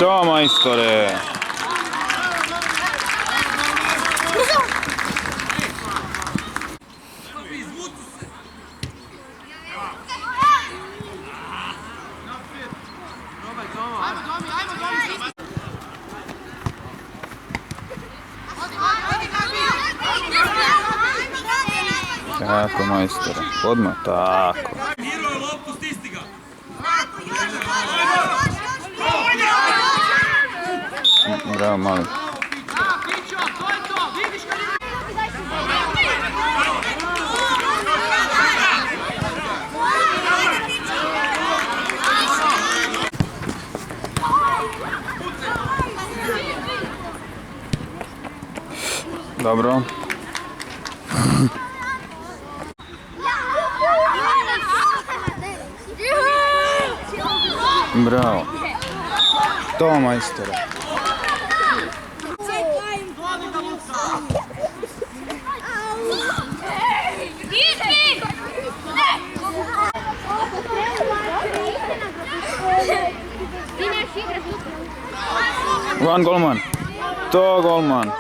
To majstore! Tako majstore, odmah tako. Bravo mali. Dobro. Bravo. To majstore. Van golman. To golman.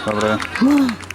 Dobro je.